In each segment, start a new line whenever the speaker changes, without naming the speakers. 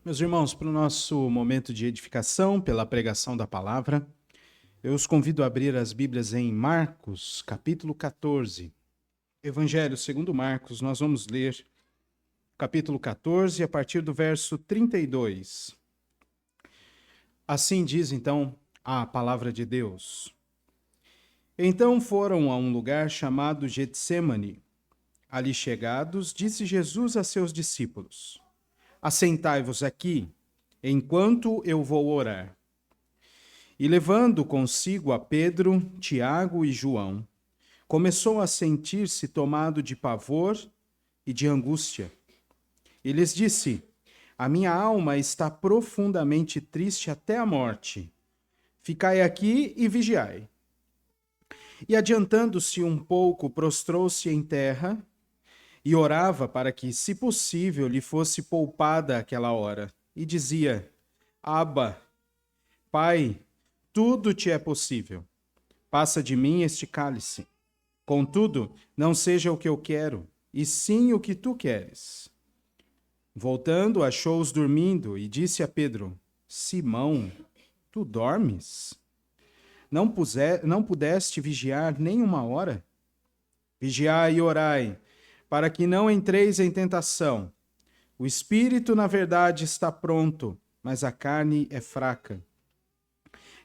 Meus irmãos, para o nosso momento de edificação pela pregação da palavra, eu os convido a abrir as Bíblias em Marcos, capítulo 14. Evangelho segundo Marcos, nós vamos ler capítulo 14, a partir do verso 32. Assim diz, então, a palavra de Deus. Então foram a um lugar chamado Getsêmani. Ali chegados, disse Jesus a seus discípulos: Assentai-vos aqui, enquanto eu vou orar. E levando consigo a Pedro, Tiago e João, começou a sentir-se tomado de pavor e de angústia. E lhes disse: A minha alma está profundamente triste até a morte. Ficai aqui e vigiai. E adiantando-se um pouco, prostrou-se em terra e orava para que, se possível, lhe fosse poupada aquela hora. E dizia: Abba, Pai, tudo te é possível. Passa de mim este cálice. Contudo, não seja o que eu quero, e sim o que tu queres. Voltando, achou-os dormindo e disse a Pedro: Simão, tu dormes? Não pudeste vigiar nem uma hora? Vigiai e orai, para que não entreis em tentação. O espírito, na verdade, está pronto, mas a carne é fraca.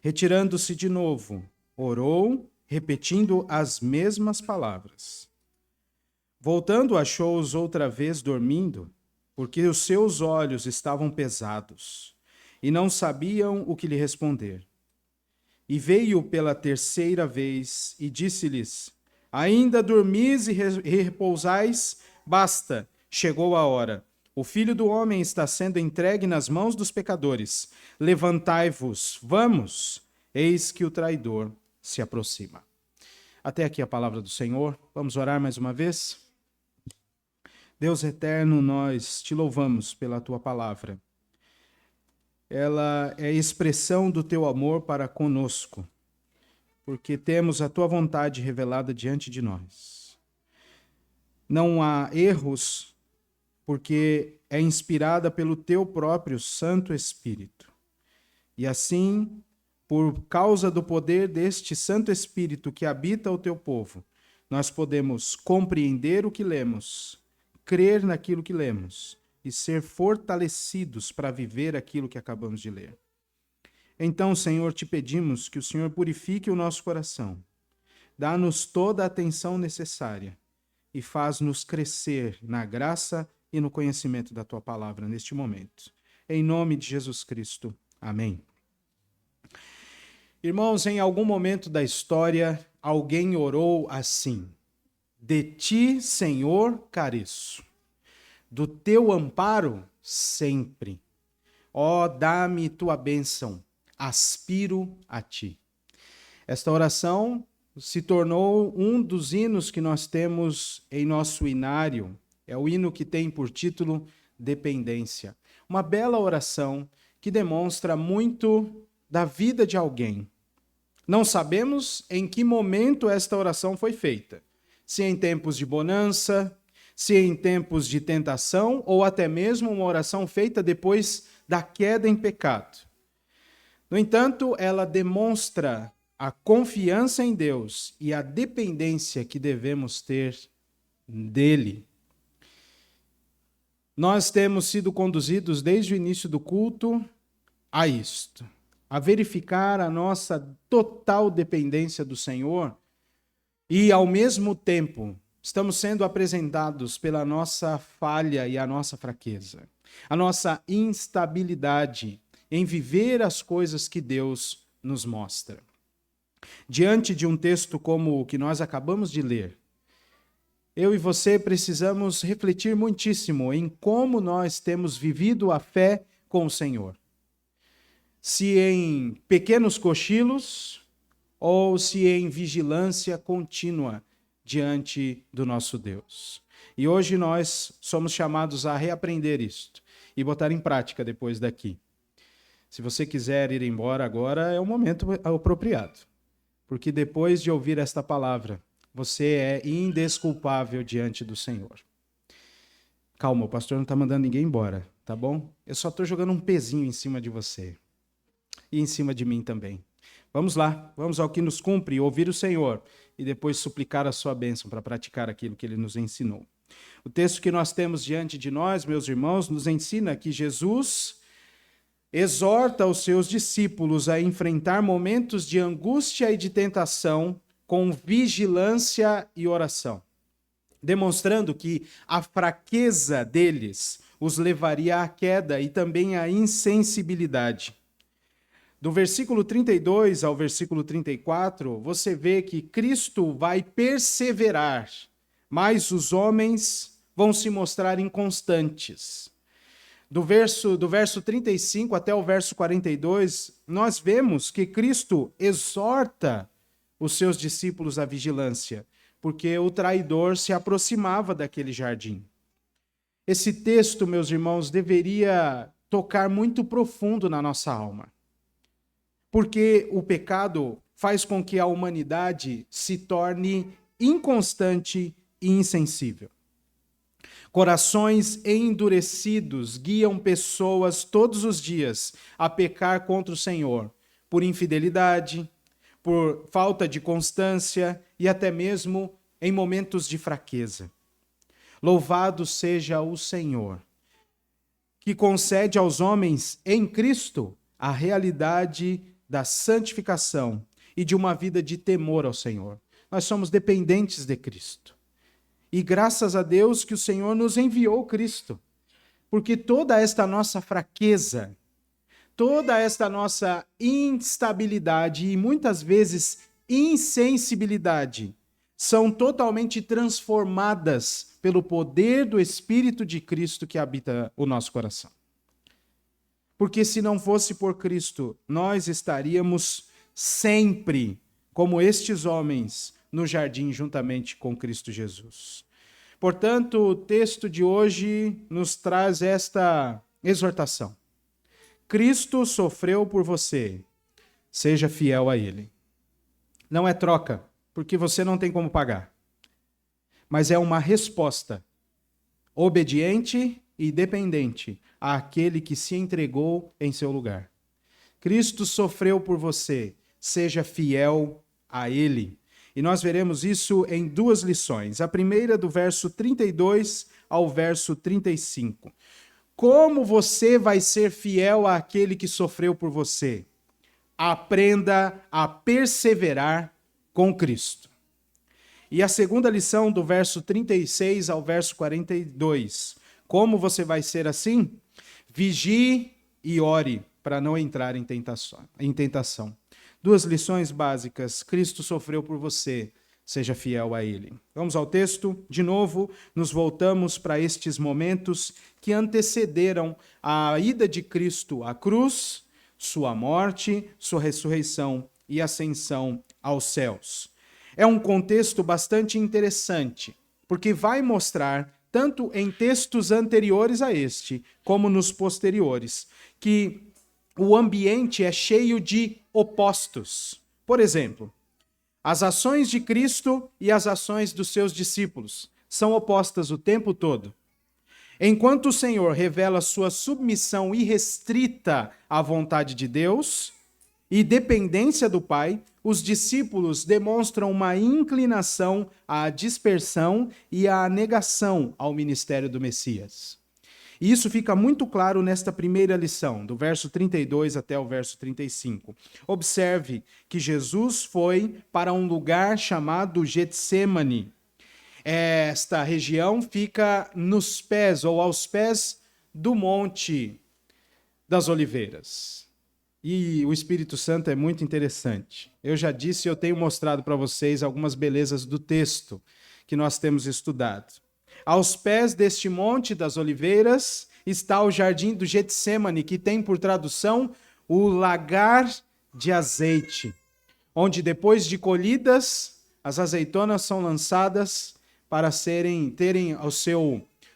Retirando-se de novo, orou, repetindo as mesmas palavras. Voltando, achou-os outra vez dormindo, porque os seus olhos estavam pesados, e não sabiam o que lhe responder. E veio pela terceira vez e disse-lhes: Ainda dormis e repousais? Basta, chegou a hora. O Filho do Homem está sendo entregue nas mãos dos pecadores. Levantai-vos, vamos, eis que o traidor se aproxima. Até aqui a palavra do Senhor. Vamos orar mais uma vez? Deus eterno, nós te louvamos pela tua palavra. Ela é expressão do teu amor para conosco, porque temos a tua vontade revelada diante de nós. Não há erros, porque é inspirada pelo teu próprio Santo Espírito. E assim, por causa do poder deste Santo Espírito que habita o teu povo, nós podemos compreender o que lemos, crer naquilo que lemos e ser fortalecidos para viver aquilo que acabamos de ler. Então, Senhor, te pedimos que o Senhor purifique o nosso coração, dá-nos toda a atenção necessária e faz-nos crescer na graça e no conhecimento da tua palavra neste momento. Em nome de Jesus Cristo. Amém. Irmãos, em algum momento da história, alguém orou assim: De ti, Senhor, careço. Do teu amparo, sempre. Ó, dá-me tua bênção, aspiro a ti. Esta oração se tornou um dos hinos que nós temos em nosso inário. É o hino que tem por título Dependência. Uma bela oração que demonstra muito da vida de alguém. Não sabemos em que momento esta oração foi feita. Se em tempos de bonança, se em tempos de tentação, ou até mesmo uma oração feita depois da queda em pecado. No entanto, ela demonstra a confiança em Deus e a dependência que devemos ter dele. Nós temos sido conduzidos desde o início do culto a isto, a verificar a nossa total dependência do Senhor e, ao mesmo tempo, estamos sendo apresentados pela nossa falha e a nossa fraqueza, a nossa instabilidade em viver as coisas que Deus nos mostra. Diante de um texto como o que nós acabamos de ler, eu e você precisamos refletir muitíssimo em como nós temos vivido a fé com o Senhor. Se em pequenos cochilos ou se em vigilância contínua diante do nosso Deus. E hoje nós somos chamados a reaprender isto e botar em prática depois daqui. Se você quiser ir embora agora, é o momento apropriado, porque depois de ouvir esta palavra, você é indesculpável diante do Senhor. Calma, o pastor não está mandando ninguém embora, tá bom? Eu só estou jogando um pezinho em cima de você e em cima de mim também. Vamos lá, vamos ao que nos cumpre, ouvir o Senhor e depois suplicar a sua bênção para praticar aquilo que ele nos ensinou. O texto que nós temos diante de nós, meus irmãos, nos ensina que Jesus exorta os seus discípulos a enfrentar momentos de angústia e de tentação com vigilância e oração, demonstrando que a fraqueza deles os levaria à queda e também à insensibilidade. Do versículo 32 ao versículo 34, você vê que Cristo vai perseverar, mas os homens vão se mostrar inconstantes. Do verso 35 até o verso 42, nós vemos que Cristo exorta os seus discípulos à vigilância, porque o traidor se aproximava daquele jardim. Esse texto, meus irmãos, deveria tocar muito profundo na nossa alma, porque o pecado faz com que a humanidade se torne inconstante e insensível. Corações endurecidos guiam pessoas todos os dias a pecar contra o Senhor, por infidelidade, por falta de constância e até mesmo em momentos de fraqueza. Louvado seja o Senhor, que concede aos homens em Cristo a realidade da santificação e de uma vida de temor ao Senhor. Nós somos dependentes de Cristo. E graças a Deus que o Senhor nos enviou Cristo, porque toda esta nossa fraqueza, toda esta nossa instabilidade e muitas vezes insensibilidade são totalmente transformadas pelo poder do Espírito de Cristo que habita o nosso coração. Porque se não fosse por Cristo, nós estaríamos sempre, como estes homens, no jardim juntamente com Cristo Jesus. Portanto, o texto de hoje nos traz esta exortação. Cristo sofreu por você, seja fiel a Ele. Não é troca, porque você não tem como pagar, mas é uma resposta obediente e dependente àquele que se entregou em seu lugar. Cristo sofreu por você, seja fiel a Ele. E nós veremos isso em duas lições. A primeira do verso 32 ao verso 35. Como você vai ser fiel àquele que sofreu por você? Aprenda a perseverar com Cristo. E a segunda lição do verso 36 ao verso 42. Como você vai ser assim? Vigie e ore para não entrar em tentação. Duas lições básicas. Cristo sofreu por você. Seja fiel a Ele. Vamos ao texto. De novo, nos voltamos para estes momentos que antecederam a ida de Cristo à cruz, sua morte, sua ressurreição e ascensão aos céus. É um contexto bastante interessante, porque vai mostrar, tanto em textos anteriores a este, como nos posteriores, que o ambiente é cheio de opostos. Por exemplo, as ações de Cristo e as ações dos seus discípulos são opostas o tempo todo. Enquanto o Senhor revela sua submissão irrestrita à vontade de Deus e dependência do Pai, os discípulos demonstram uma inclinação à dispersão e à negação ao ministério do Messias. E isso fica muito claro nesta primeira lição, do verso 32 até o verso 35. Observe que Jesus foi para um lugar chamado Getsêmani. Esta região fica nos pés ou aos pés do Monte das Oliveiras. E o Espírito Santo é muito interessante. Eu já disse, eu tenho mostrado para vocês algumas belezas do texto que nós temos estudado. Aos pés deste Monte das Oliveiras está o jardim do Getsêmani, que tem por tradução o lagar de azeite, onde depois de colhidas, as azeitonas são lançadas para terem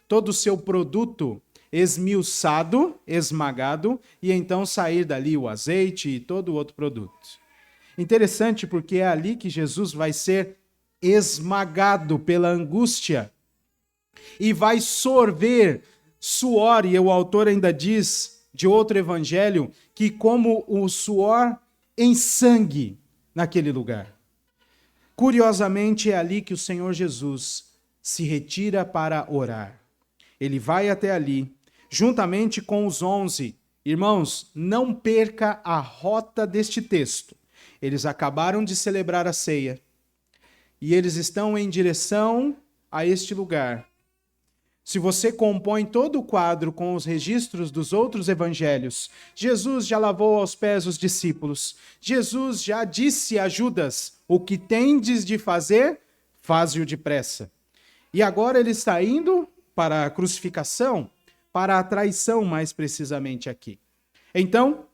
todo o seu produto esmiuçado, esmagado, e então sair dali o azeite e todo o outro produto. Interessante porque é ali que Jesus vai ser esmagado pela angústia e vai sorver suor, e o autor ainda diz, de outro evangelho, que como o suor em sangue naquele lugar. Curiosamente, é ali que o Senhor Jesus se retira para orar. Ele vai até ali, juntamente com os 11. Irmãos, não perca a rota deste texto. Eles acabaram de celebrar a ceia e eles estão em direção a este lugar. Se você compõe todo o quadro com os registros dos outros evangelhos, Jesus já lavou aos pés os discípulos. Jesus já disse a Judas: o que tendes de fazer, faze-o depressa. E agora ele está indo para a crucificação, para a traição mais precisamente aqui. Então,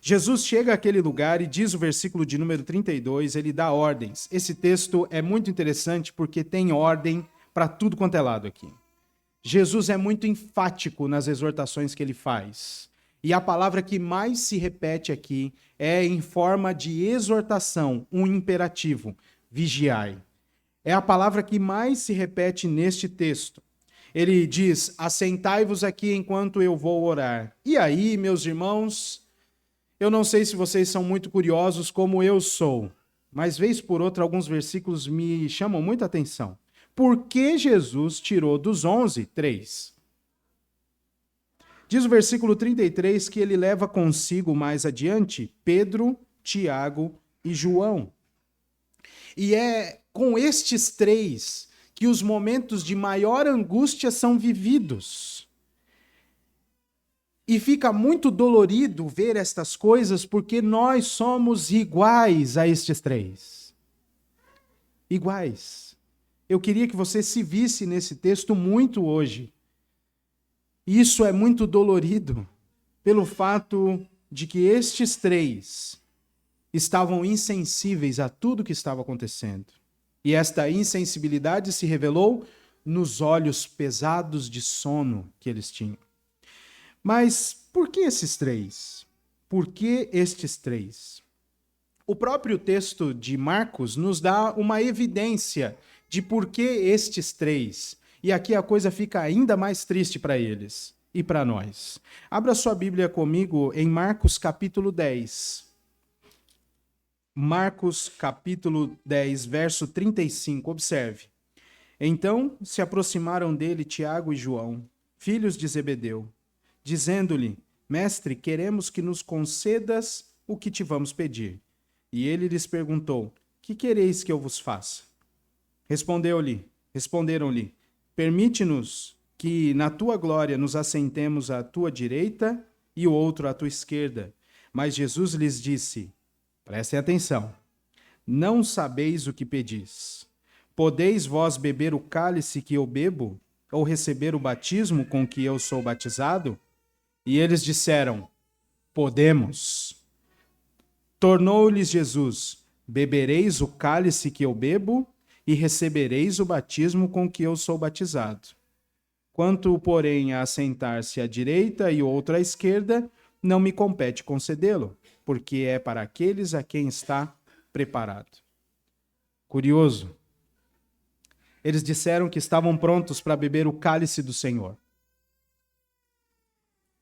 Jesus chega àquele lugar e diz o versículo de número 32, ele dá ordens. Esse texto é muito interessante porque tem ordem para tudo quanto é lado aqui. Jesus é muito enfático nas exortações que ele faz. E a palavra que mais se repete aqui é em forma de exortação, um imperativo: vigiai. É a palavra que mais se repete neste texto. Ele diz: assentai-vos aqui enquanto eu vou orar. E aí, meus irmãos, eu não sei se vocês são muito curiosos como eu sou, mas vez por outra alguns versículos me chamam muita atenção. Por que Jesus tirou dos 11, 3? Diz o versículo 33 que ele leva consigo mais adiante Pedro, Tiago e João. E é com estes 3 que os momentos de maior angústia são vividos. E fica muito dolorido ver estas coisas porque nós somos iguais a estes 3. Iguais. Eu queria que você se visse nesse texto muito hoje. Isso é muito dolorido pelo fato de que estes 3 estavam insensíveis a tudo que estava acontecendo. E esta insensibilidade se revelou nos olhos pesados de sono que eles tinham. Mas por que esses 3? Por que estes 3? O próprio texto de Marcos nos dá uma evidência de por que estes 3. E aqui a coisa fica ainda mais triste para eles e para nós. Abra sua Bíblia comigo em Marcos capítulo 10. Marcos capítulo 10, verso 35. Observe. Então se aproximaram dele Tiago e João, filhos de Zebedeu, dizendo-lhe: Mestre, queremos que nos concedas o que te vamos pedir. E ele lhes perguntou: que quereis que eu vos faça? Responderam-lhe: permite-nos que na tua glória nos assentemos à tua direita e o outro à tua esquerda. Mas Jesus lhes disse: prestem atenção, não sabeis o que pedis. Podeis vós beber o cálice que eu bebo, ou receber o batismo com que eu sou batizado? E eles disseram: podemos. Tornou-lhes Jesus: bebereis o cálice que eu bebo e recebereis o batismo com que eu sou batizado. Quanto, porém, a assentar-se à direita e outro à esquerda, não me compete concedê-lo, porque é para aqueles a quem está preparado. Curioso. Eles disseram que estavam prontos para beber o cálice do Senhor.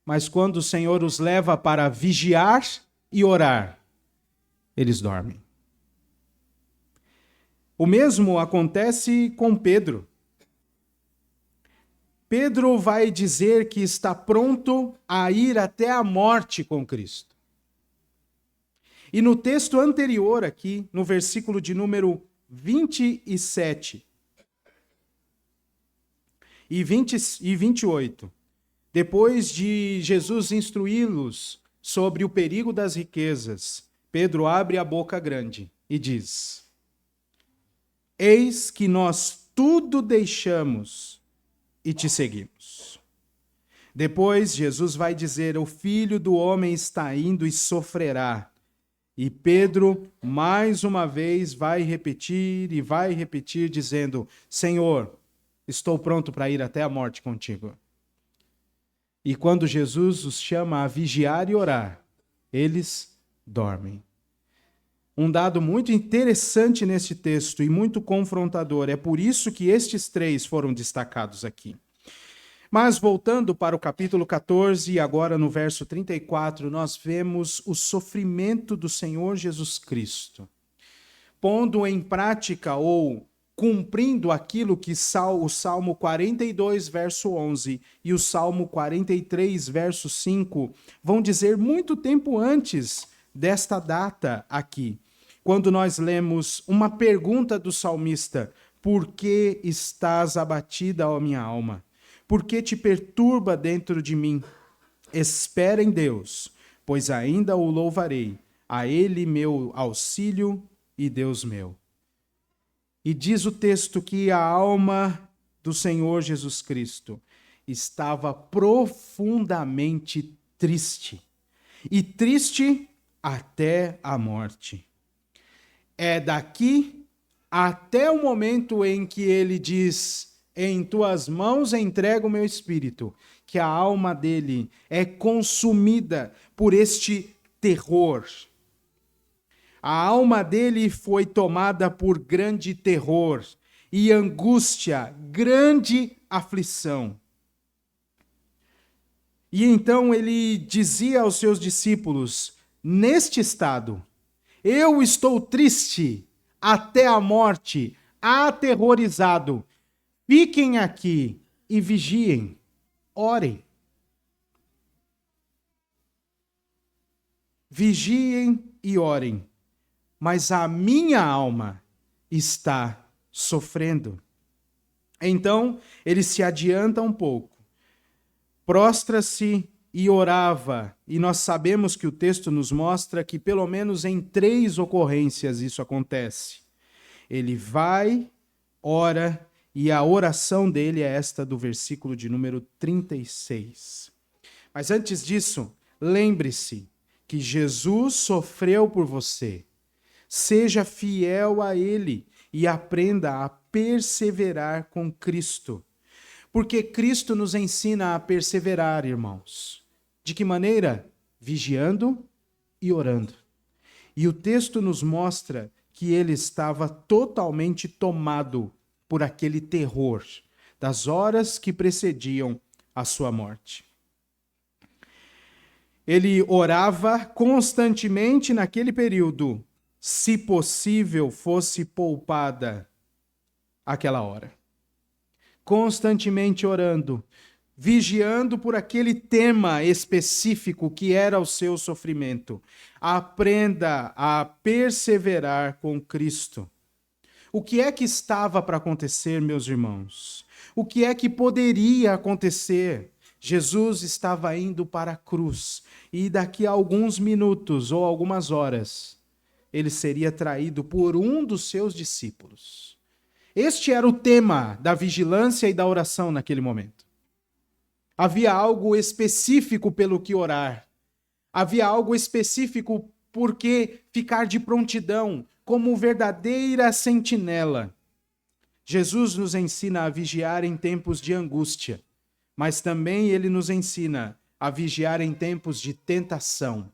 Mas quando o Senhor os leva para vigiar e orar, eles dormem. O mesmo acontece com Pedro. Pedro vai dizer que está pronto a ir até a morte com Cristo. E no texto anterior aqui, no versículo de número 27 e 28, depois de Jesus instruí-los sobre o perigo das riquezas, Pedro abre a boca grande e diz: eis que nós tudo deixamos e te seguimos. Depois, Jesus vai dizer: o Filho do Homem está indo e sofrerá. E Pedro, mais uma vez, vai repetir, dizendo: Senhor, estou pronto para ir até a morte contigo. E quando Jesus os chama a vigiar e orar, eles dormem. Um dado muito interessante neste texto e muito confrontador. É por isso que estes três foram destacados aqui. Mas voltando para o capítulo 14, agora no verso 34, nós vemos o sofrimento do Senhor Jesus Cristo, pondo em prática ou cumprindo aquilo que o Salmo 42, verso 11 e o Salmo 43, verso 5 vão dizer muito tempo antes desta data aqui, quando nós lemos uma pergunta do salmista: por que estás abatida, ó minha alma? Por que te perturba dentro de mim? Espera em Deus, pois ainda o louvarei, a Ele meu auxílio e Deus meu. E diz o texto que a alma do Senhor Jesus Cristo estava profundamente triste, e triste até a morte. É daqui até o momento em que ele diz: em tuas mãos entrego o meu espírito, que a alma dele é consumida por este terror. A alma dele foi tomada por grande terror e angústia, grande aflição. E então ele dizia aos seus discípulos: neste estado, eu estou triste até a morte, aterrorizado. Fiquem aqui e vigiem, orem. Vigiem e orem, mas a minha alma está sofrendo. Então, ele se adianta um pouco, prostra-se e orava, e nós sabemos que o texto nos mostra que pelo menos em 3 ocorrências isso acontece. Ele vai, ora, e a oração dele é esta do versículo de número 36. Mas antes disso, lembre-se que Jesus sofreu por você. Seja fiel a Ele e aprenda a perseverar com Cristo. Porque Cristo nos ensina a perseverar, irmãos. De que maneira? Vigiando e orando. E o texto nos mostra que ele estava totalmente tomado por aquele terror das horas que precediam a sua morte. Ele orava constantemente naquele período, se possível fosse poupada aquela hora. Constantemente orando, vigiando por aquele tema específico que era o seu sofrimento. Aprenda a perseverar com Cristo. O que é que estava para acontecer, meus irmãos? O que é que poderia acontecer? Jesus estava indo para a cruz e daqui a alguns minutos ou algumas horas, ele seria traído por um dos seus discípulos. Este era o tema da vigilância e da oração naquele momento. Havia algo específico pelo que orar. Havia algo específico por que ficar de prontidão, como verdadeira sentinela. Jesus nos ensina a vigiar em tempos de angústia, mas também ele nos ensina a vigiar em tempos de tentação.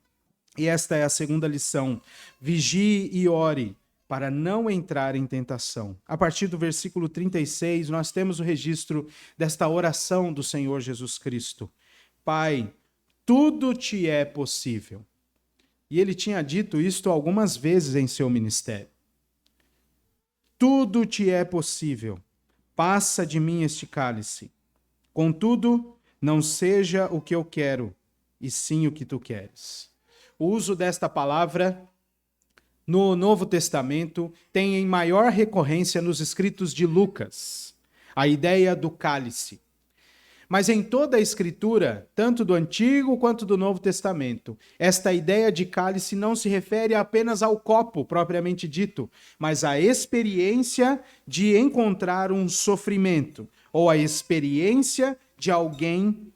E esta é a segunda lição: vigie e ore para não entrar em tentação. A partir do versículo 36, nós temos o registro desta oração do Senhor Jesus Cristo. Pai, tudo te é possível. E ele tinha dito isto algumas vezes em seu ministério. Tudo te é possível. Passa de mim este cálice. Contudo, não seja o que eu quero, e sim o que tu queres. O uso desta palavra no Novo Testamento tem em maior recorrência nos escritos de Lucas, a ideia do cálice. Mas em toda a Escritura, tanto do Antigo quanto do Novo Testamento, esta ideia de cálice não se refere apenas ao copo propriamente dito, mas à experiência de encontrar um sofrimento, ou a experiência de alguém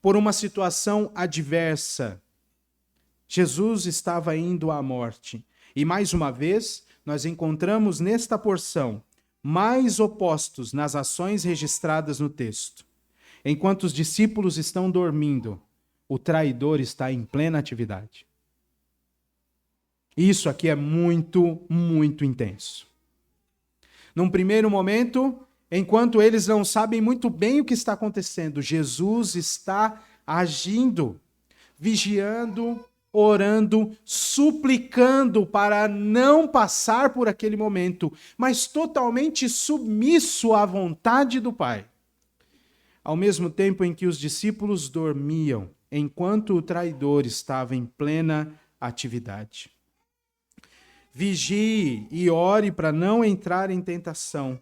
por uma situação adversa. Jesus estava indo à morte. E mais uma vez, nós encontramos nesta porção mais opostos nas ações registradas no texto. Enquanto os discípulos estão dormindo, o traidor está em plena atividade. Isso aqui é muito, muito intenso. Num primeiro momento, enquanto eles não sabem muito bem o que está acontecendo, Jesus está agindo, vigiando, orando, suplicando para não passar por aquele momento, mas totalmente submisso à vontade do Pai. Ao mesmo tempo em que os discípulos dormiam, enquanto o traidor estava em plena atividade. Vigie e ore para não entrar em tentação.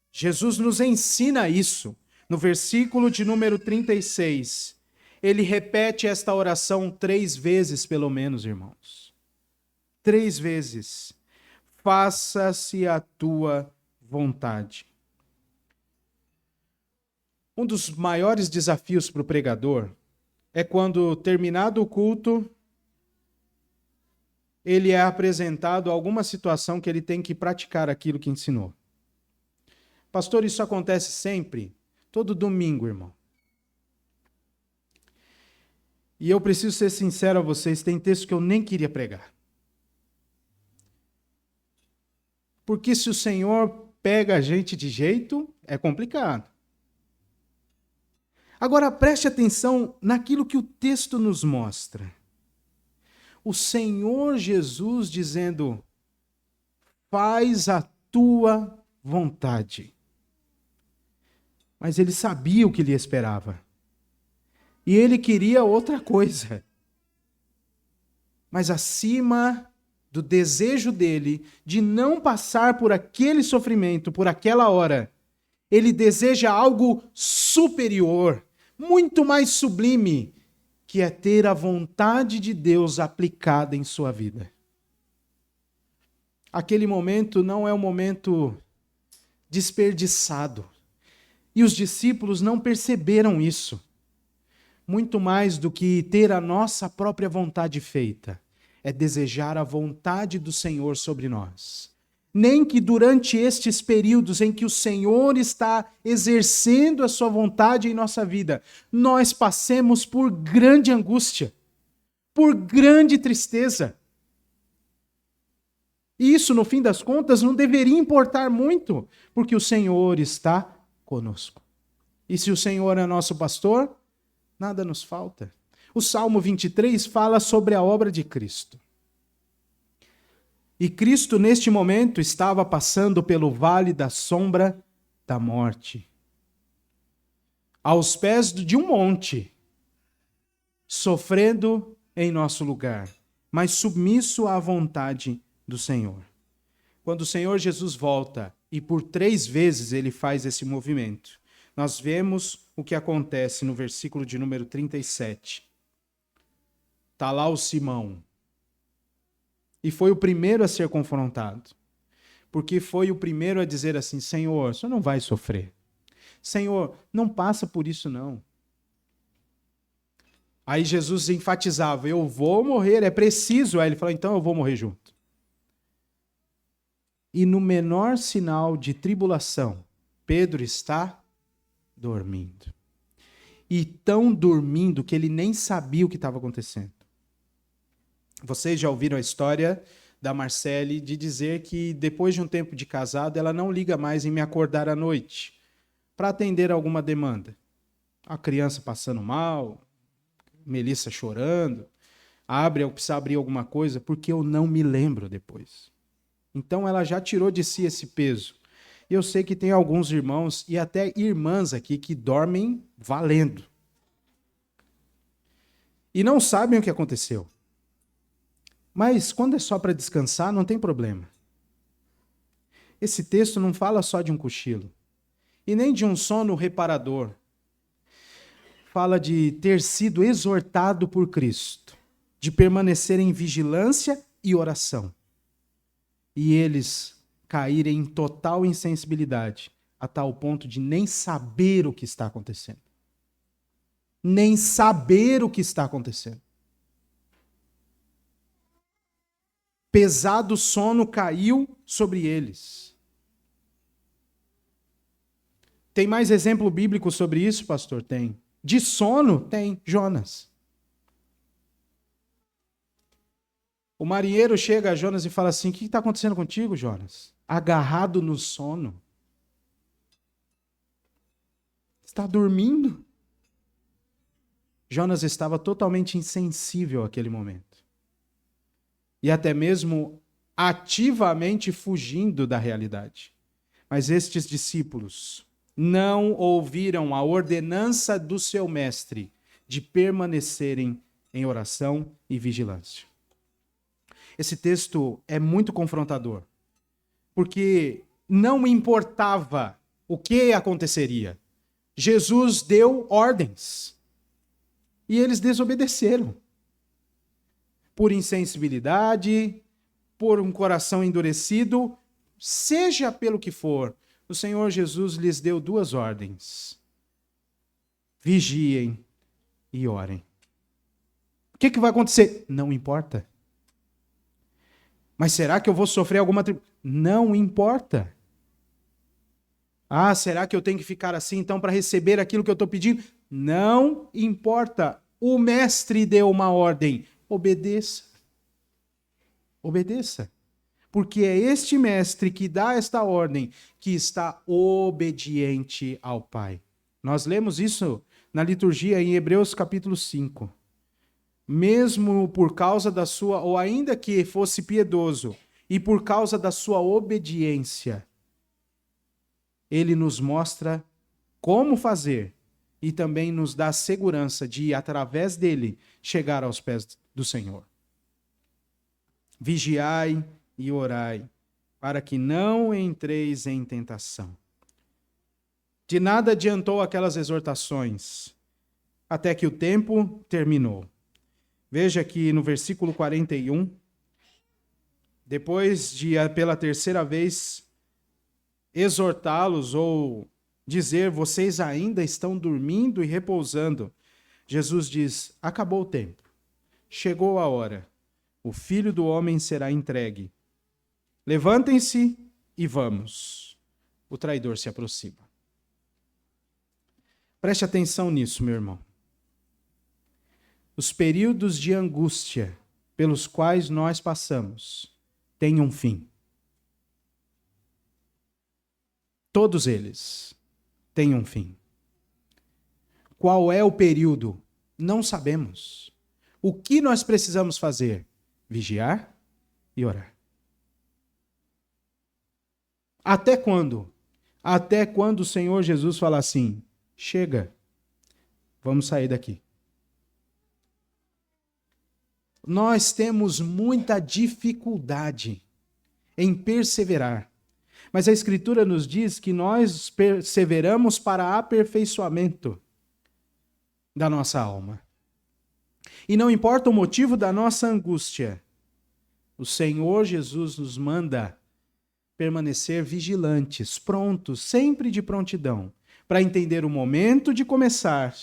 Jesus nos ensina isso. No versículo de número 36, ele repete esta oração 3 vezes, pelo menos, irmãos. 3 vezes. Faça-se a tua vontade. Um dos maiores desafios para o pregador é quando, terminado o culto, ele é apresentado a alguma situação que ele tem que praticar aquilo que ensinou. Pastor, isso acontece sempre? Todo domingo, irmão. E eu preciso ser sincero a vocês, tem textos que eu nem queria pregar. Porque se o Senhor pega a gente de jeito, é complicado. Agora preste atenção naquilo que o texto nos mostra. O Senhor Jesus dizendo, faz a tua vontade. Mas ele sabia o que lhe esperava. E ele queria outra coisa. Mas acima do desejo dele de não passar por aquele sofrimento, por aquela hora, ele deseja algo superior, muito mais sublime, que é ter a vontade de Deus aplicada em sua vida. Aquele momento não é um momento desperdiçado. E os discípulos não perceberam isso. Muito mais do que ter a nossa própria vontade feita, é desejar a vontade do Senhor sobre nós. Nem que durante estes períodos em que o Senhor está exercendo a sua vontade em nossa vida, nós passemos por grande angústia, por grande tristeza. E isso, no fim das contas, não deveria importar muito, porque o Senhor está conosco. E se o Senhor é nosso pastor, nada nos falta. O Salmo 23 fala sobre a obra de Cristo. E Cristo, neste momento, estava passando pelo vale da sombra da morte. Aos pés de um monte, sofrendo em nosso lugar, mas submisso à vontade do Senhor. Quando o Senhor Jesus volta, e por 3 vezes ele faz esse movimento, nós vemos o que acontece no versículo de número 37. Está lá o Simão. E foi o primeiro a ser confrontado. Porque foi o primeiro a dizer assim, Senhor, o senhor não vai sofrer. Senhor, não passa por isso não. Aí Jesus enfatizava, eu vou morrer, é preciso. Aí ele falou, então eu vou morrer junto. E no menor sinal de tribulação, Pedro está dormindo. E tão dormindo que ele nem sabia o que estava acontecendo. Vocês já ouviram a história da Marcele de dizer que depois de um tempo de casado, ela não liga mais em me acordar à noite para atender alguma demanda. A criança passando mal, Melissa chorando, precisa abrir alguma coisa, porque eu não me lembro depois. Então ela já tirou de si esse peso. Eu sei que tem alguns irmãos e até irmãs aqui que dormem valendo. E não sabem o que aconteceu. Mas quando é só para descansar, não tem problema. Esse texto não fala só de um cochilo. E nem de um sono reparador. Fala de ter sido exortado por Cristo. De permanecer em vigilância e oração. E eles caírem em total insensibilidade, a tal ponto de nem saber o que está acontecendo. Nem saber o que está acontecendo. Pesado sono caiu sobre eles. Tem mais exemplo bíblico sobre isso, pastor? Tem. De sono, tem. Jonas. O marinheiro chega a Jonas e fala assim: o que está acontecendo contigo, Jonas? Agarrado no sono. Está dormindo? Jonas estava totalmente insensível àquele momento. E até mesmo ativamente fugindo da realidade. Mas estes discípulos não ouviram a ordenança do seu mestre de permanecerem em oração e vigilância. Esse texto é muito confrontador, porque não importava o que aconteceria. Jesus deu ordens e eles desobedeceram. Por insensibilidade, por um coração endurecido, seja pelo que for, o Senhor Jesus lhes deu 2 ordens: vigiem e orem. O que vai acontecer? Não importa. Mas será que eu vou sofrer alguma tribulação? Não importa. Ah, será que eu tenho que ficar assim então para receber aquilo que eu estou pedindo? Não importa. O mestre deu uma ordem. Obedeça. Obedeça. Porque é este mestre que dá esta ordem que está obediente ao Pai. Nós lemos isso na liturgia em Hebreus capítulo 5. Mesmo por causa da sua, ou ainda que fosse piedoso, e por causa da sua obediência, ele nos mostra como fazer e também nos dá a segurança de, através dele, chegar aos pés do Senhor. Vigiai e orai, para que não entreis em tentação. De nada adiantou aquelas exortações, até que o tempo terminou. Veja que no versículo 41, depois de pela terceira vez exortá-los ou dizer, vocês ainda estão dormindo e repousando, Jesus diz, acabou o tempo, chegou a hora, o Filho do Homem será entregue. Levantem-se e vamos. O traidor se aproxima. Preste atenção nisso, meu irmão. Os períodos de angústia pelos quais nós passamos têm um fim. Todos eles têm um fim. Qual é o período? Não sabemos. O que nós precisamos fazer? Vigiar e orar. Até quando? Até quando o Senhor Jesus fala assim, chega, vamos sair daqui. Nós temos muita dificuldade em perseverar. Mas a Escritura nos diz que nós perseveramos para aperfeiçoamento da nossa alma. E não importa o motivo da nossa angústia, o Senhor Jesus nos manda permanecer vigilantes, prontos, sempre de prontidão, para entender o momento de começar,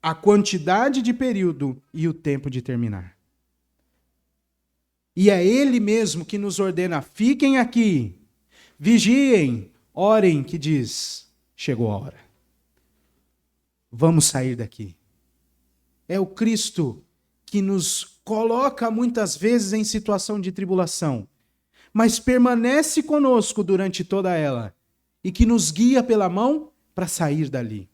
a quantidade de período e o tempo de terminar. E é Ele mesmo que nos ordena, fiquem aqui, vigiem, orem, que diz, chegou a hora. Vamos sair daqui. É o Cristo que nos coloca muitas vezes em situação de tribulação, mas permanece conosco durante toda ela e que nos guia pela mão para sair dali.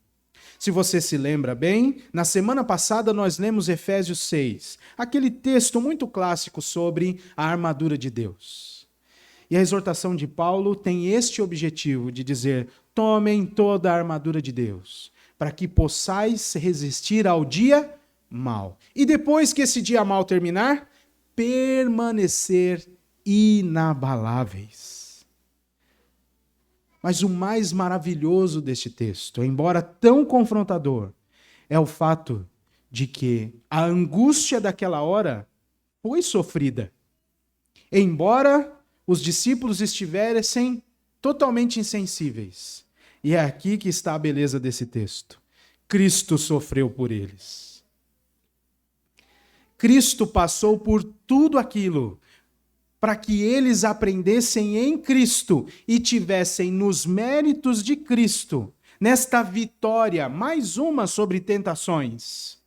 Se você se lembra bem, na semana passada nós lemos Efésios 6, aquele texto muito clássico sobre a armadura de Deus. E a exortação de Paulo tem este objetivo de dizer, tomem toda a armadura de Deus, para que possais resistir ao dia mau. E depois que esse dia mau terminar, permanecer inabaláveis. Mas o mais maravilhoso deste texto, embora tão confrontador, é o fato de que a angústia daquela hora foi sofrida. Embora os discípulos estivessem totalmente insensíveis. E é aqui que está a beleza desse texto. Cristo sofreu por eles. Cristo passou por tudo aquilo para que eles aprendessem em Cristo e tivessem nos méritos de Cristo, nesta vitória, mais uma sobre tentações,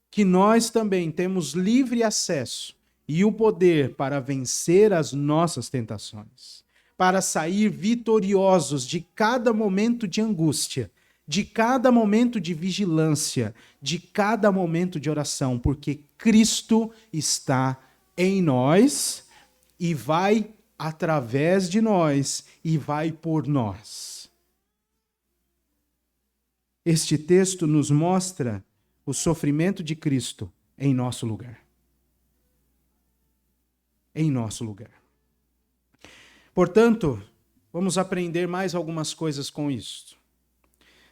que nós também temos livre acesso e o poder para vencer as nossas tentações, para sair vitoriosos de cada momento de angústia, de cada momento de vigilância, de cada momento de oração, porque Cristo está em nós e vai através de nós e vai por nós. Este texto nos mostra o sofrimento de Cristo em nosso lugar. Em nosso lugar. Portanto, vamos aprender mais algumas coisas com isto.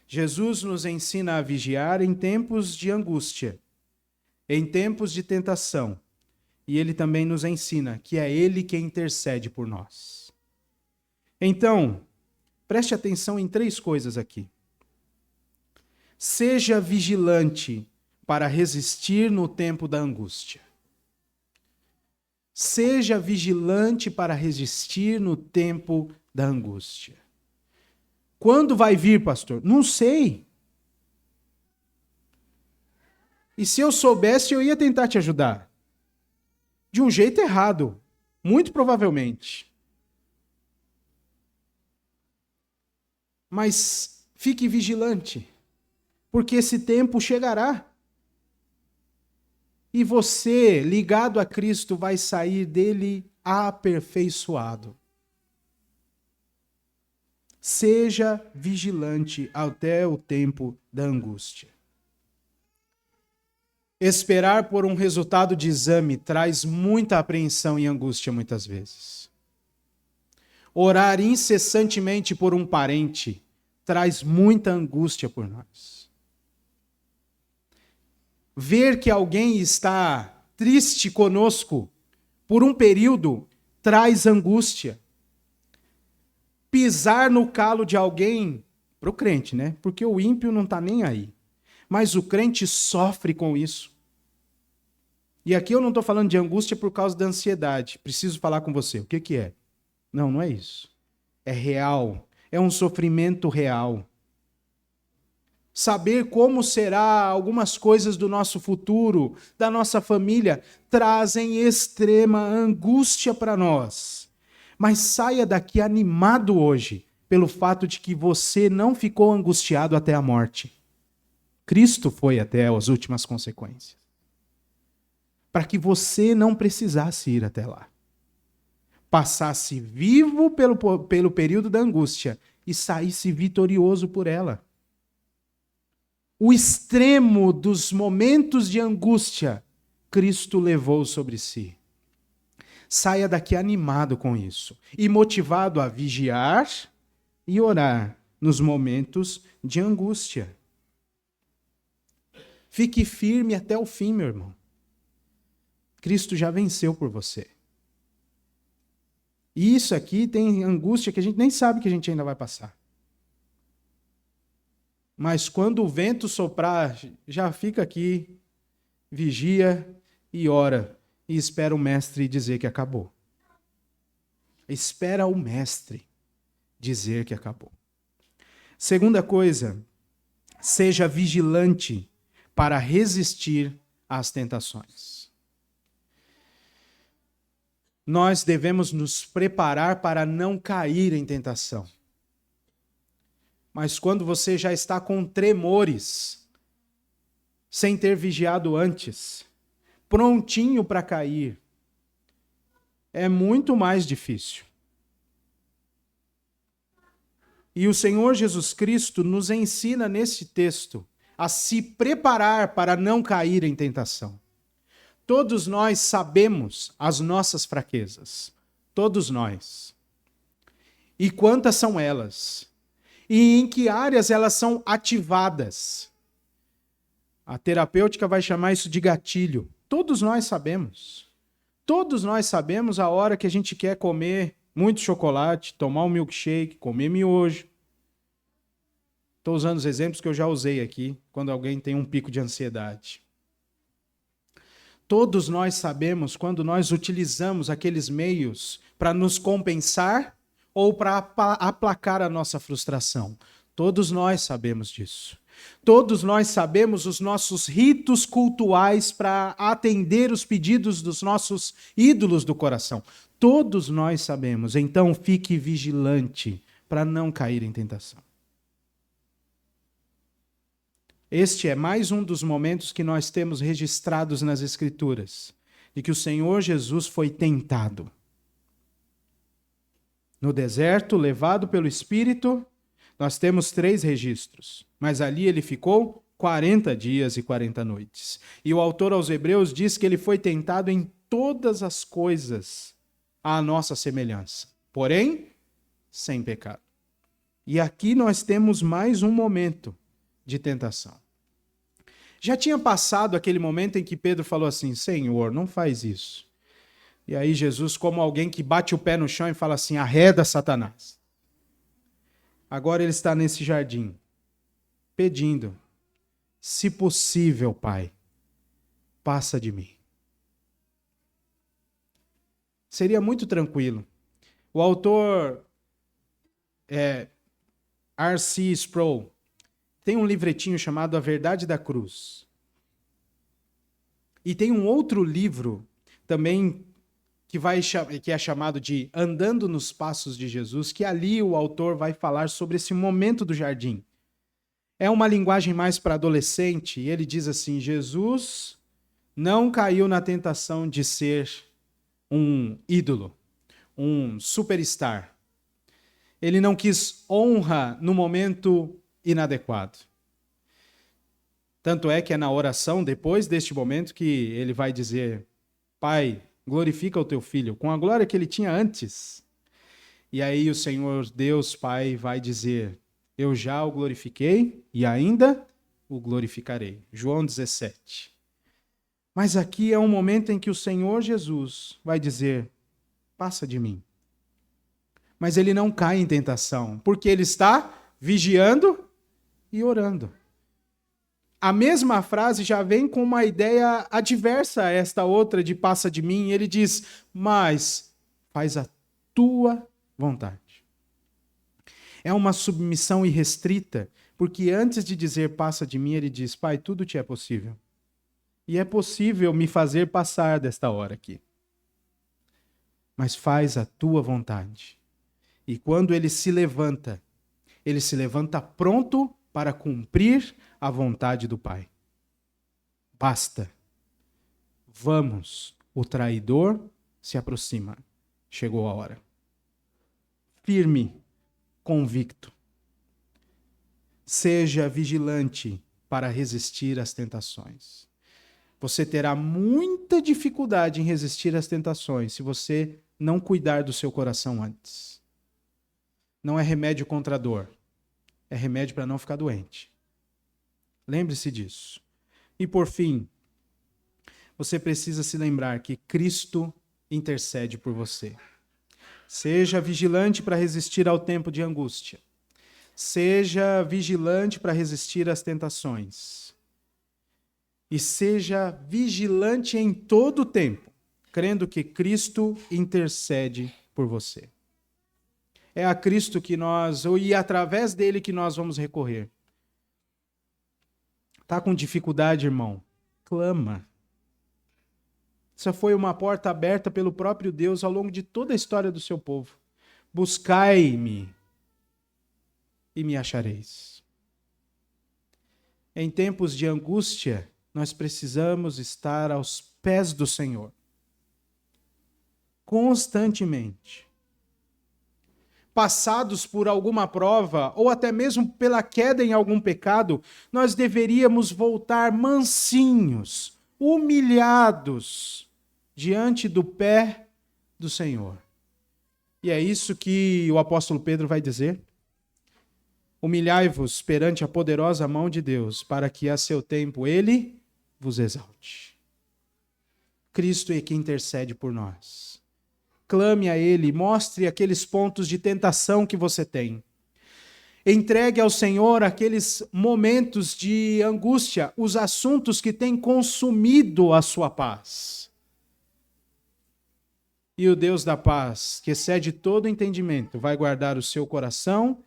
Jesus nos ensina a vigiar em tempos de angústia, em tempos de tentação, e ele também nos ensina que é ele quem intercede por nós. Então, preste atenção em 3 coisas aqui. Seja vigilante para resistir no tempo da angústia. Seja vigilante para resistir no tempo da angústia. Quando vai vir, pastor? Não sei. E se eu soubesse, eu ia tentar te ajudar. De um jeito errado, muito provavelmente. Mas fique vigilante, porque esse tempo chegará. E você, ligado a Cristo, vai sair dele aperfeiçoado. Seja vigilante até o tempo da angústia. Esperar por um resultado de exame traz muita apreensão e angústia muitas vezes. Orar incessantemente por um parente traz muita angústia por nós. Ver que alguém está triste conosco por um período traz angústia. Pisar no calo de alguém, para o crente, né? Porque o ímpio não está nem aí. Mas o crente sofre com isso. E aqui eu não estou falando de angústia por causa da ansiedade. Preciso falar com você. O que é? Não, não é isso. É real. É um sofrimento real. Saber como será algumas coisas do nosso futuro, da nossa família, trazem extrema angústia para nós. Mas saia daqui animado hoje, pelo fato de que você não ficou angustiado até a morte. Cristo foi até as últimas consequências. Para que você não precisasse ir até lá. Passasse vivo pelo período da angústia e saísse vitorioso por ela. O extremo dos momentos de angústia, Cristo levou sobre si. Saia daqui animado com isso e motivado a vigiar e orar nos momentos de angústia. Fique firme até o fim, meu irmão. Cristo já venceu por você. E isso aqui tem angústia que a gente nem sabe que a gente ainda vai passar. Mas quando o vento soprar, já fica aqui, vigia e ora, e espera o mestre dizer que acabou. Espera o mestre dizer que acabou. Segunda coisa, seja vigilante para resistir às tentações. Nós devemos nos preparar para não cair em tentação. Mas quando você já está com tremores, sem ter vigiado antes, prontinho para cair, é muito mais difícil. E o Senhor Jesus Cristo nos ensina nesse texto a se preparar para não cair em tentação. Todos nós sabemos as nossas fraquezas. Todos nós. E quantas são elas? E em que áreas elas são ativadas? A terapêutica vai chamar isso de gatilho. Todos nós sabemos. Todos nós sabemos a hora que a gente quer comer muito chocolate, tomar um milkshake, comer miojo. Estou usando os exemplos que eu já usei aqui, quando alguém tem um pico de ansiedade. Todos nós sabemos quando nós utilizamos aqueles meios para nos compensar ou para aplacar a nossa frustração. Todos nós sabemos disso. Todos nós sabemos os nossos ritos cultuais para atender os pedidos dos nossos ídolos do coração. Todos nós sabemos. Então fique vigilante para não cair em tentação. Este é mais um dos momentos que nós temos registrados nas Escrituras, de que o Senhor Jesus foi tentado. No deserto, levado pelo Espírito, nós temos 3 registros, mas ali ele ficou 40 dias e 40 noites. E o autor aos Hebreus diz que ele foi tentado em todas as coisas à nossa semelhança, porém, sem pecado. E aqui nós temos mais um momento de tentação. Já tinha passado aquele momento em que Pedro falou assim: Senhor, não faz isso. E aí Jesus, como alguém que bate o pé no chão e fala assim: arreda, Satanás. Agora ele está nesse jardim, pedindo: se possível, Pai, passa de mim. Seria muito tranquilo. O autor R.C. Sproul tem um livretinho chamado A Verdade da Cruz. E tem um outro livro também que é chamado de Andando nos Passos de Jesus, que ali o autor vai falar sobre esse momento do jardim. É uma linguagem mais para adolescente, e ele diz assim: Jesus não caiu na tentação de ser um ídolo, um superstar. Ele não quis honra no momento inadequado. Tanto é que é na oração, depois deste momento, que ele vai dizer: Pai, glorifica o teu filho, com a glória que ele tinha antes. E aí o Senhor Deus Pai vai dizer: eu já o glorifiquei e ainda o glorificarei. João 17. Mas aqui é um momento em que o Senhor Jesus vai dizer: passa de mim. Mas ele não cai em tentação, porque ele está vigiando e orando. A mesma frase já vem com uma ideia adversa a esta outra de passa de mim. Ele diz: mas faz a tua vontade. É uma submissão irrestrita, porque antes de dizer passa de mim, ele diz: Pai, tudo te é possível. E é possível me fazer passar desta hora aqui. Mas faz a tua vontade. E quando ele se levanta pronto para cumprir a vontade do Pai. Basta. Vamos. O traidor se aproxima. Chegou a hora. Firme, convicto. Seja vigilante para resistir às tentações. Você terá muita dificuldade em resistir às tentações se você não cuidar do seu coração antes. Não é remédio contra a dor. É remédio para não ficar doente. Lembre-se disso. E por fim, você precisa se lembrar que Cristo intercede por você. Seja vigilante para resistir ao tempo de angústia. Seja vigilante para resistir às tentações. E seja vigilante em todo o tempo, crendo que Cristo intercede por você. É a Cristo que e através dele que nós vamos recorrer. Está com dificuldade, irmão? Clama. Essa foi uma porta aberta pelo próprio Deus ao longo de toda a história do seu povo. Buscai-me e me achareis. Em tempos de angústia, nós precisamos estar aos pés do Senhor. Constantemente. Passados por alguma prova, ou até mesmo pela queda em algum pecado, nós deveríamos voltar mansinhos, humilhados, diante do pé do Senhor. E é isso que o apóstolo Pedro vai dizer. Humilhai-vos perante a poderosa mão de Deus, para que a seu tempo ele vos exalte. Cristo é quem intercede por nós. Clame a ele, mostre aqueles pontos de tentação que você tem. Entregue ao Senhor aqueles momentos de angústia, os assuntos que têm consumido a sua paz. E o Deus da paz, que excede todo entendimento, vai guardar o seu coração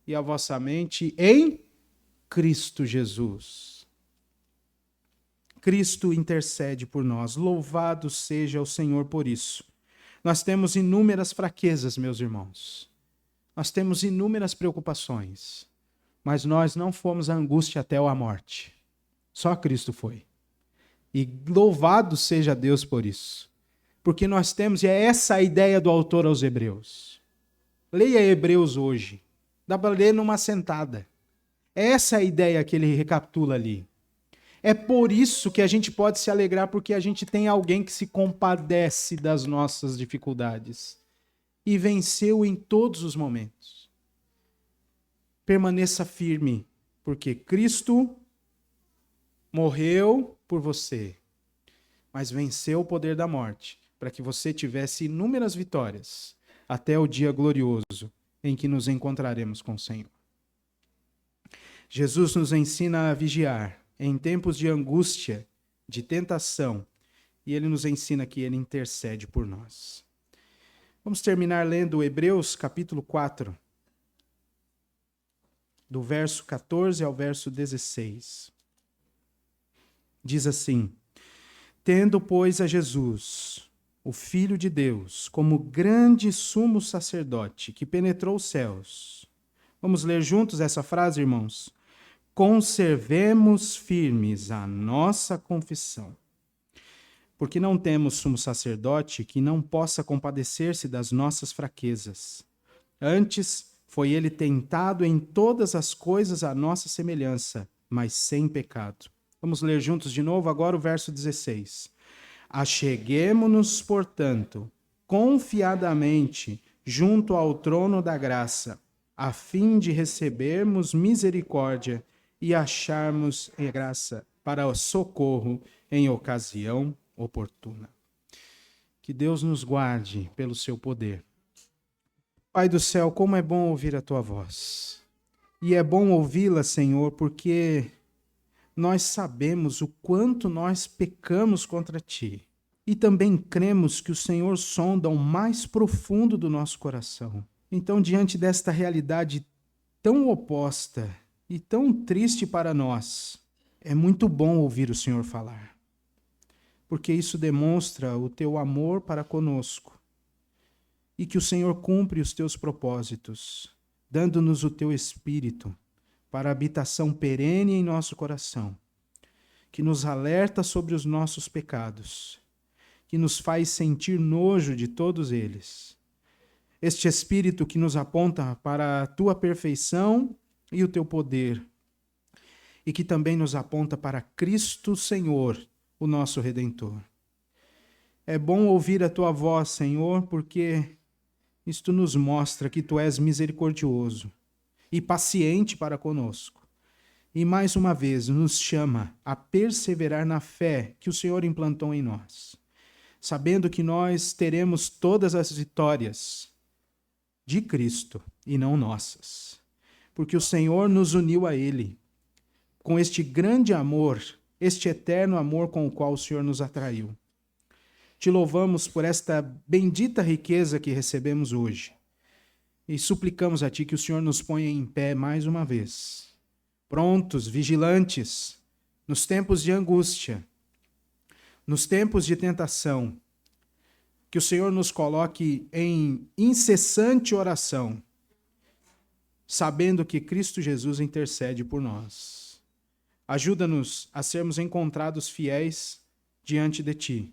e a vossa mente em Cristo Jesus. Cristo intercede por nós. Louvado seja o Senhor por isso. Nós temos inúmeras fraquezas, meus irmãos. Nós temos inúmeras preocupações. Mas nós não fomos à angústia até a morte. Só Cristo foi. E louvado seja Deus por isso. Porque nós temos, e é essa a ideia do autor aos Hebreus. Leia Hebreus hoje. Dá para ler numa sentada. É essa a ideia que ele recapitula ali. É por isso que a gente pode se alegrar, porque a gente tem alguém que se compadece das nossas dificuldades. E venceu em todos os momentos. Permaneça firme, porque Cristo morreu por você, mas venceu o poder da morte, para que você tivesse inúmeras vitórias, até o dia glorioso em que nos encontraremos com o Senhor. Jesus nos ensina a vigiar em tempos de angústia, de tentação, e ele nos ensina que ele intercede por nós. Vamos terminar lendo Hebreus capítulo 4, do verso 14 ao verso 16. Diz assim: tendo, pois, a Jesus, o Filho de Deus, como grande sumo sacerdote que penetrou os céus. Vamos ler juntos essa frase, irmãos? Conservemos firmes a nossa confissão. Porque não temos sumo sacerdote que não possa compadecer-se das nossas fraquezas. Antes, foi ele tentado em todas as coisas à nossa semelhança, mas sem pecado. Vamos ler juntos de novo agora o verso 16. Acheguemo-nos, portanto, confiadamente junto ao trono da graça, a fim de recebermos misericórdia e acharmos graça para o socorro em ocasião oportuna. Que Deus nos guarde pelo seu poder. Pai do céu, como é bom ouvir a tua voz. E é bom ouvi-la, Senhor, porque nós sabemos o quanto nós pecamos contra ti. E também cremos que o Senhor sonda o mais profundo do nosso coração. Então, diante desta realidade tão oposta e tão triste para nós, é muito bom ouvir o Senhor falar. Porque isso demonstra o teu amor para conosco. E que o Senhor cumpre os teus propósitos, dando-nos o teu Espírito para habitação perene em nosso coração, que nos alerta sobre os nossos pecados, que nos faz sentir nojo de todos eles. Este Espírito que nos aponta para a tua perfeição e o teu poder, e que também nos aponta para Cristo Senhor, o nosso Redentor. É bom ouvir a tua voz, Senhor, porque isto nos mostra que tu és misericordioso e paciente para conosco. E mais uma vez nos chama a perseverar na fé que o Senhor implantou em nós, sabendo que nós teremos todas as vitórias de Cristo e não nossas, porque o Senhor nos uniu a Ele com este grande amor, este eterno amor com o qual o Senhor nos atraiu. Te louvamos por esta bendita riqueza que recebemos hoje e suplicamos a Ti que o Senhor nos ponha em pé mais uma vez, prontos, vigilantes, nos tempos de angústia, nos tempos de tentação, que o Senhor nos coloque em incessante oração, sabendo que Cristo Jesus intercede por nós. Ajuda-nos a sermos encontrados fiéis diante de Ti,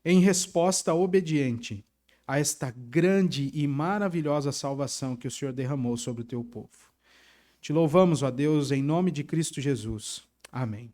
em resposta obediente a esta grande e maravilhosa salvação que o Senhor derramou sobre o Teu povo. Te louvamos, ó Deus, em nome de Cristo Jesus. Amém.